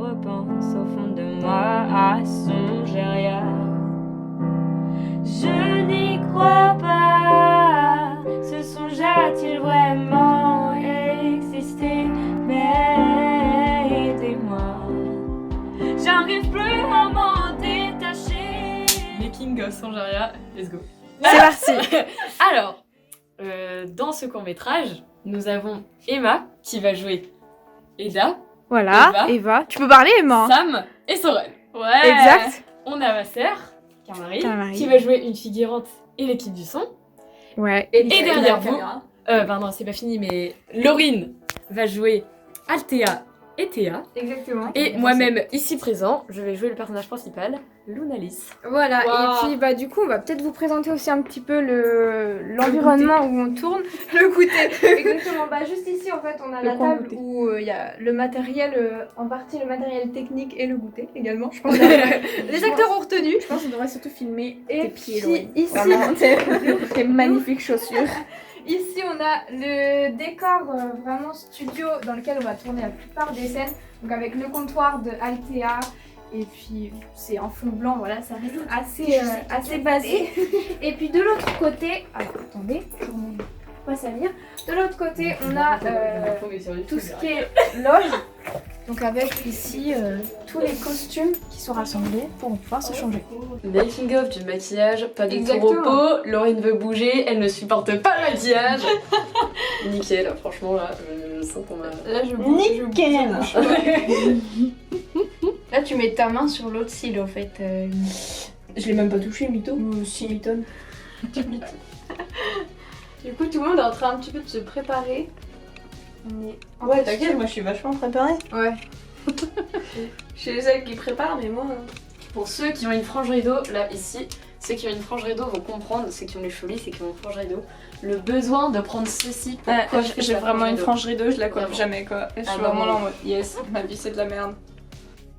repense au fond de moi à Songeria. Je n'y crois pas, ce songe a-t-il vraiment existé? Mais aidez-moi, j'arrive plus à m'en détacher. Making of Songeria, let's go. C'est parti. Alors, dans ce court-métrage, nous avons Emma qui va jouer Eda, Voilà, Eva. Tu peux parler, Emma. Sam et Sorel. Ouais. Exact. On a ma sœur, Karmari, Karmari. qui va jouer une figurante et l'équipe du son. Ouais. Et derrière vous, non, c'est pas fini, mais Laurine va jouer Althea et Théa. Exactement. Et moi-même, ici présent, je vais jouer le personnage principal, Lunalis. Voilà, Wow. et puis bah du coup on va peut-être vous présenter aussi un petit peu l'environnement où on tourne. Le goûter. Exactement, bah juste ici en fait on a Le la coin table goûter. où il y a le matériel, en partie le matériel technique et le goûter également. Je pense que les acteurs ont retenu. Je pense qu'on devrait surtout filmer Et tes pieds, puis Laurie. ici, Vraiment, tes magnifiques chaussures. ici on a le décor vraiment studio dans lequel on va tourner la plupart des scènes. Donc avec le comptoir de Althea. Et puis c'est en fond blanc, voilà, ça reste assez basique. Et puis de l'autre côté, alors attendez, je vous montre pas ça venir. De l'autre côté, on a tout ce qui est loge. Donc avec ici tous les costumes qui sont rassemblés pour pouvoir se changer. Making of du maquillage, pas du tout Exactement. repos. Laurine veut bouger, elle ne supporte pas le maquillage. Nickel, franchement là, je sens qu'on m'a. Là je Nickel. Là tu mets ta main sur l'autre cil en fait. Je l'ai même pas touché, mytho. Si, mythone. Du coup tout le monde est en train un petit peu de se préparer. On est en Ouais, costume. t'inquiète, moi je suis vachement préparée. Ouais. Je suis celle qui prépare, mais moi. Pour ceux qui ont une frange rideau, là ici, ceux qui ont une frange rideau vont comprendre, ceux qui ont les cheveux lisses et qui ont une frange rideau, le besoin de prendre ceci pour coiffer J'ai sa vraiment frange une rideau. frange rideau, je la coiffe Vraiment. jamais quoi. Je suis bah, vraiment là bon. en mode yes, ma vie c'est de la merde.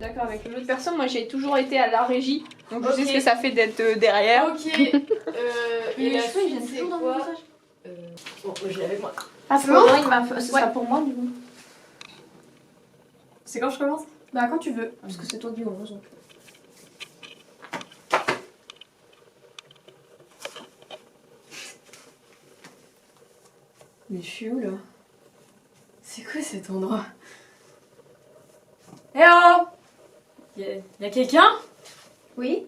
D'accord, avec l'autre personne, moi j'ai toujours été à la régie, donc je sais Ok. ce que ça fait d'être derrière. Ok. Mais et les la cheveux, ils suite, viennent c'est toujours dans quoi mon visage. Bon, je l'ai avec moi. Ah, C'est bon il m'a fait. Ce sera pour moi du coup. C'est quand je commence? Bah quand tu veux, parce que c'est toi qui commence. Mais je suis où là? C'est quoi cet endroit? Eh oh! Y'a quelqu'un? Oui.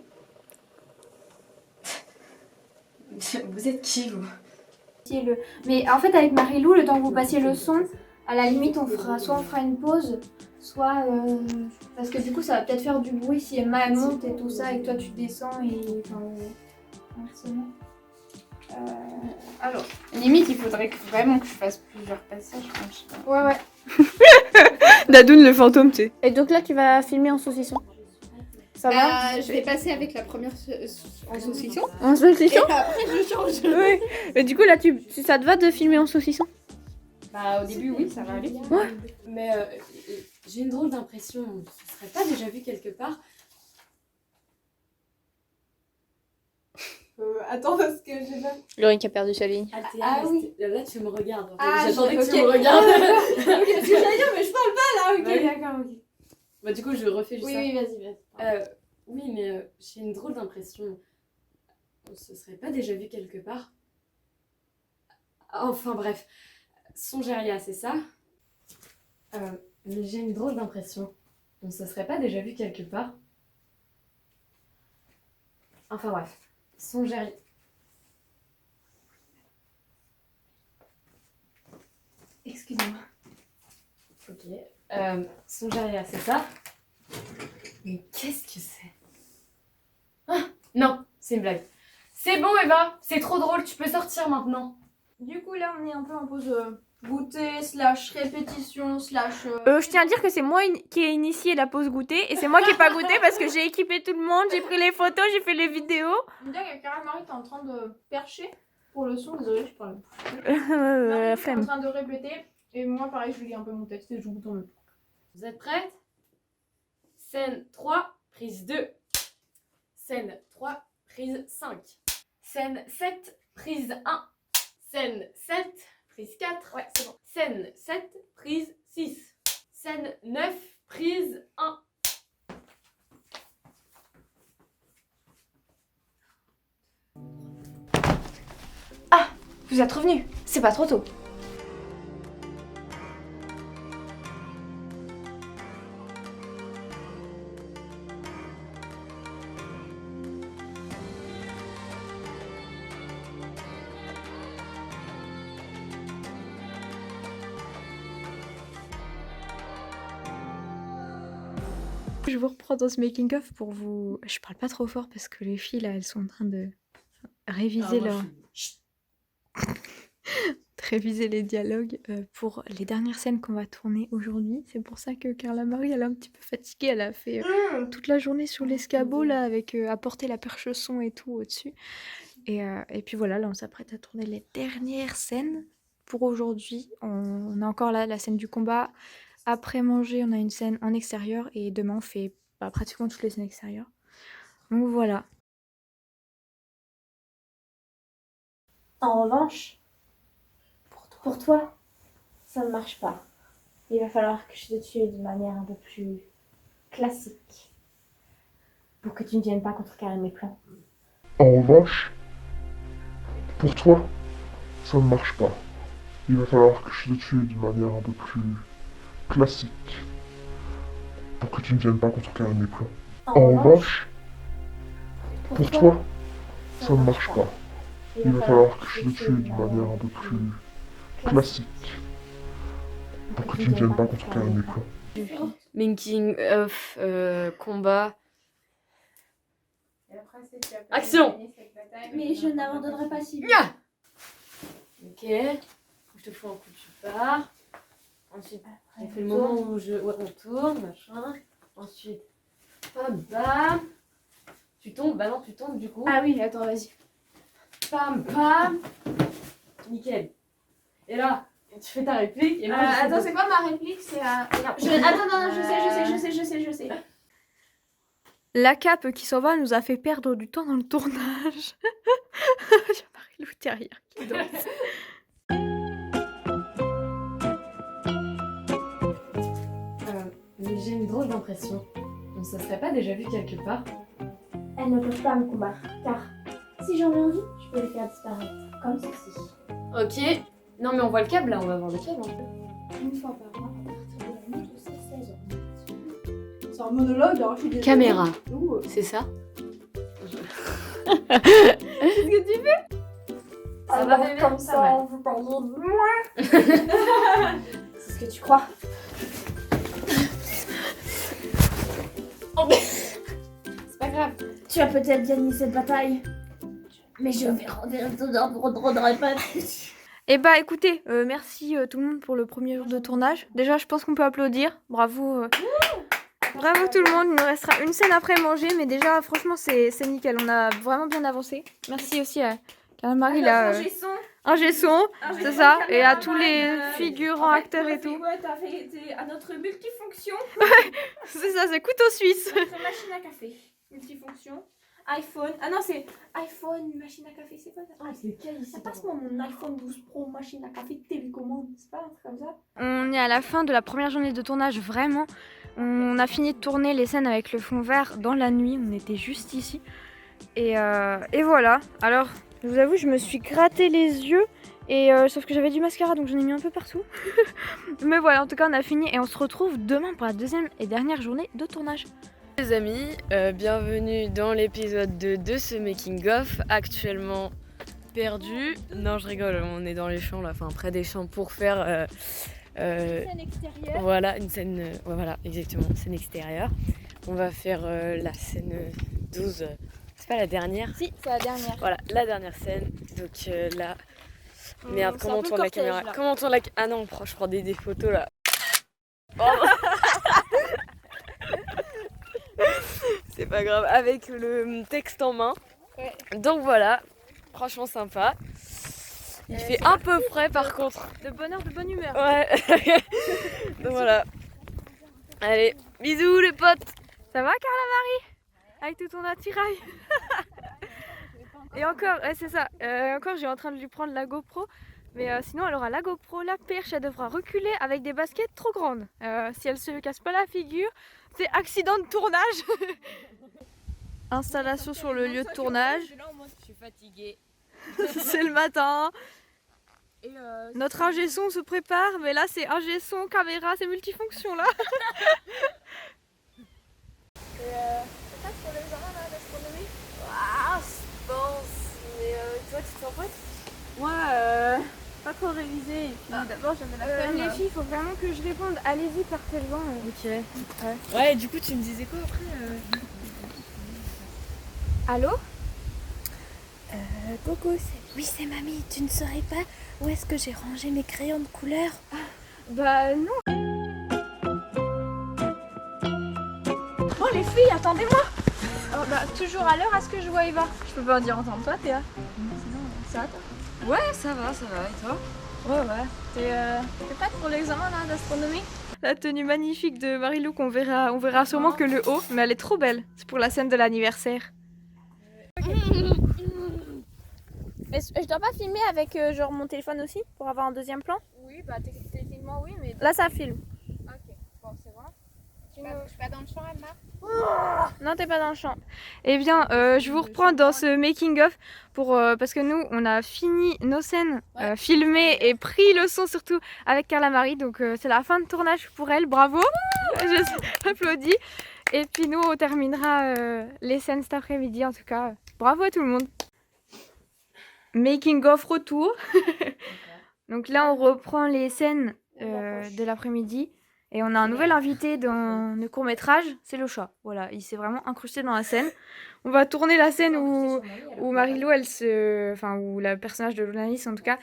Vous êtes qui vous? Mais en fait avec Marilou, le temps que vous passiez le son, à la limite on fera soit on fera une pause, soit parce que du coup ça va peut-être faire du bruit si Emma elle monte et tout ça et que toi tu descends et enfin inversement. Alors, Limite, il faudrait vraiment que je fasse plusieurs passages. Enfin, je sais pas. ouais. Dadoun le fantôme, tu sais. Et donc là, tu vas filmer en saucisson. Ça va Je vais passer avec la première en saucisson. En saucisson Et après, je change. Oui. Mais du coup, là, ça te va de filmer en saucisson? Bah au début oui, ça va aller. Ouais. Mais j'ai une drôle d'impression, ce serait pas déjà vu quelque part? Attends, parce que j'ai pas. Laurie qui a perdu sa ligne. Althea, là tu me regardes. En fait. Ah, j'attendais que ok. tu me regardes. Ok, ce que j'allais dire, mais je parle pas là, ok. Ouais. D'accord, ok. Bah du coup je refais juste Oui, ça. oui, vas-y. Oui mais j'ai une drôle d'impression, ce serait pas déjà vu quelque part? Enfin bref, Songeria c'est ça? Mais j'ai une drôle d'impression, on se serait pas déjà vu quelque part? Enfin bref, Songeria. Excusez-moi. Ok. Songeria, c'est ça? Mais qu'est-ce que c'est? Ah, non, c'est une blague. C'est bon Eva, c'est trop drôle, tu peux sortir maintenant. Du coup là on est un peu en pause goûter slash répétition slash. Je tiens à dire que c'est moi qui ai initié la pause goûter et c'est moi qui ai pas goûté parce que j'ai équipé tout le monde, j'ai pris les photos, j'ai fait les vidéos. Je me dis que Carole Marie t'es en train de percher pour le son, désolée je parle. La T'es en flemme. train de répéter et moi pareil je lis un peu mon texte et je goûte en même temps. Vous êtes prêtes? Scène 3, prise 2. Scène 3, prise 5. Scène 7, prise 1. Scène 7, prise 4. Ouais, c'est bon. Scène 7, prise 6. Scène 9, prise 1. Vous êtes revenus, c'est pas trop tôt. Je vous reprends dans ce making-of pour vous... Je parle pas trop fort parce que les filles, là, elles sont en train de réviser réviser les dialogues pour les dernières scènes qu'on va tourner aujourd'hui. C'est pour ça que Carla Marie, elle est un petit peu fatiguée. Elle a fait toute la journée sur l'escabeau, là, avec à porter la perche son et tout au-dessus. Et puis voilà, là, on s'apprête à tourner les dernières scènes pour aujourd'hui. On a encore là la scène du combat. Après manger, on a une scène en extérieur et demain on fait pratiquement toutes les scènes extérieures. Donc voilà. En revanche, pour toi, ça ne marche pas. Il va falloir que je te tue d'une manière un peu plus classique pour que tu ne viennes pas contrecarrer mes plans. En revanche, pour toi, ça ne marche pas. Il va falloir que je te tue d'une manière un peu plus classique pour que tu ne viennes pas contrecarrer mes plans. En revanche, pour toi, ça ne marche pas. Il va falloir que je te tue d'une manière un peu plus classique pour que tu ne viennes pas contrecarrer mes plans. Making of combat. Et après, c'est tu as pas Action. gagné cette bataille, Mais je n'abandonnerai pas si vite. Ya. Ok. Je te fous un coup, tu pars. Ensuite, on fait le moment où on tourne, machin. Ensuite, bam, bam. Tu tombes, bah non, tu tombes du coup. Ah oui, attends, vas-y. Bam, bam. Nickel. Et là, tu fais ta réplique. Et moi, Attends, c'est quoi ma réplique? C'est Attends, je sais. La cape qui s'en va nous a fait perdre du temps dans le tournage. J'ai Marie-Lou derrière qui danse. Mais j'ai une drôle d'impression. On se serait pas déjà vu quelque part? Elles ne peuvent pas me combattre, car si j'en ai envie, je peux les faire disparaître, comme ceci. Ok. Non mais on voit le câble là, on va voir le câble. Une fois par mois, à partir de la nuit de ces 16 heures. C'est un monologue, alors je suis désolée. Caméra. Ouh. C'est ça? Qu'est-ce que tu fais? Ça va bébé, comme ça va. on vous parle de moi. C'est ce que tu crois. C'est pas grave. Tu as peut-être gagné cette bataille, mais je vais redonnerai pas. Eh bah écoutez, merci tout le monde pour le premier jour de tournage. Déjà, je pense qu'on peut applaudir. Bravo. Bravo tout le monde. Il nous restera une scène après manger, mais déjà, franchement, c'est nickel. On a vraiment bien avancé. Merci aussi à Carla Marie, là. Un G-son, c'est ça. Et à tous les figurants, acteurs et tout. Ouais, t'as fait à notre multifonction. C'est ça, c'est couteau suisse. Notre machine à café. Multifonction. iPhone. Ah non, c'est iPhone, machine à café, c'est quoi ça? Ah, c'est lequel ici? Passe-moi mon iPhone 12 Pro, machine à café, télécommande. C'est pas un truc comme ça? On est à la fin de la première journée de tournage, vraiment. On a fini de tourner les scènes avec le fond vert dans la nuit. On était juste ici. Et voilà. Alors, je vous avoue, je me suis gratté les yeux. Sauf que j'avais du mascara, donc j'en ai mis un peu partout. Mais voilà, en tout cas, on a fini. Et on se retrouve demain pour la deuxième et dernière journée de tournage. Les amis, bienvenue dans l'épisode 2 de ce making of, actuellement perdu. Non, je rigole, on est dans les champs là, enfin près des champs pour faire Scène extérieure. voilà une scène, ouais, voilà exactement, scène extérieure. On va faire la scène 12, c'est pas la dernière? Si, c'est la dernière. Voilà, la dernière scène. Donc là, merde, c'est comment un on peu tourne la cortège, caméra? là. Comment on tourne la ah non, je prends des photos là. Oh. C'est pas grave, avec le texte en main. Ouais. Donc voilà, franchement sympa. Il fait un peu frais par contre. De bonheur, de bonne humeur. Ouais. Donc voilà. Allez, bisous les potes. Ça va, Carla Marie? Avec tout ton attirail. Et encore, ouais, c'est ça. Encore, j'ai en train de lui prendre la GoPro. Mais sinon, elle aura la GoPro, la perche, elle devra reculer avec des baskets trop grandes. Si elle se casse pas la figure, c'est accident de tournage. Installation sur le lieu de tournage. Je suis fatiguée. C'est le matin. Notre ingé son se prépare, mais là c'est ingé son, caméra, c'est multifonction là. C'est pas pour l'examen là d'astronomie? Ah, je pense. Mais toi, tu te sens prête? Moi, pas trop révisé. Et puis d'abord, j'avais la flemme. Les filles, il faut vraiment que je réponde. Allez-y, partez le vent. Ok. Ouais, du coup, tu me disais quoi après Allô? Coucou, oui, c'est mamie. Tu ne saurais pas où est-ce que j'ai rangé mes crayons de couleur? Bah non. Oh les filles, attendez-moi. Oh, bah toujours à l'heure à ce que je vois Eva. Je peux pas dire entendre toi, Théa. Sinon, ça va toi? Ouais, ça va, et toi? Ouais. T'es prête pour l'examen là d'astronomie? La tenue magnifique de Marilou qu'on verra, on verra sûrement que le haut, mais elle est trop belle. C'est pour la scène de l'anniversaire. Mais je dois pas filmer avec genre mon téléphone aussi pour avoir un deuxième plan? Oui, bah techniquement oui, mais... Là ça filme. Ok, bon c'est bon. Je suis pas dans le champ, Emma? Non, t'es pas dans le champ. Eh bien, je vous reprends dans ce making-of pour parce que nous, on a fini nos scènes filmées et pris le son surtout avec Carla Marie. Donc c'est la fin de tournage pour elle. Bravo, j'applaudis. Et puis nous, on terminera les scènes cet après-midi. En tout cas, bravo à tout le monde. Making-of retour. Donc là, on reprend les scènes de l'après-midi. Et on a un nouvel invité dans le court-métrage, c'est le chat. Voilà, il s'est vraiment incrusté dans la scène. On va tourner la scène où Marilou, où le personnage de Lonalis en tout cas,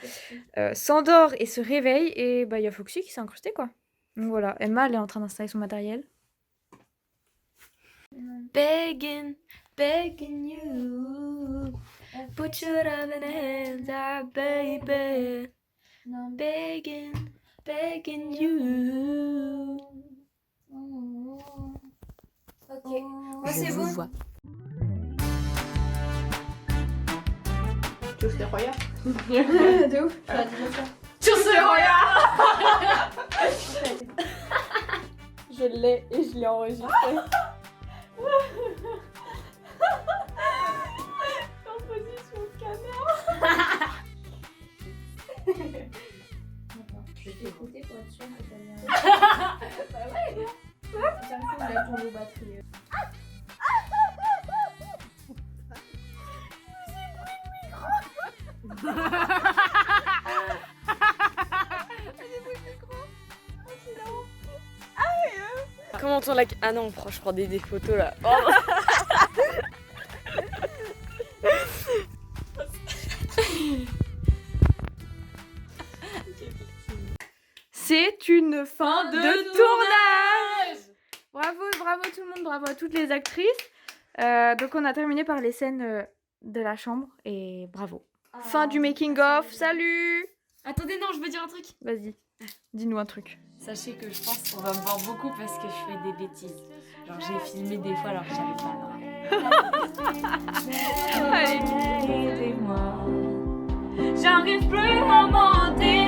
s'endort et se réveille. Et bah il y a Foxy qui s'est incrusté quoi. Donc voilà, Emma elle est en train d'installer son matériel. Begging you, put your love in the hands of baby. Begging you. Ok. Je vous vois. Tu sais rien. De ouf. Tu sais rien. Je l'ai et je l'ai enregistré. Composition de caméra. Je vais t'écouter pour être sûre que t'as bien. Bah ouais. Tiens, il a tourné aux batteries. Comment on tourne la... Ah non, je prends des photos là. Oh. C'est une fin de tournage. Bravo tout le monde, bravo à toutes les actrices. Donc on a terminé par les scènes de la chambre et bravo. Fin du making of, salut. Attendez, non, je veux dire un truc. Vas-y, dis-nous un truc. Sachez que je pense qu'on va me voir beaucoup parce que je fais des bêtises. Genre j'ai filmé des fois alors que j'avais pas le droit. Allez. J'arrive plus à mentir.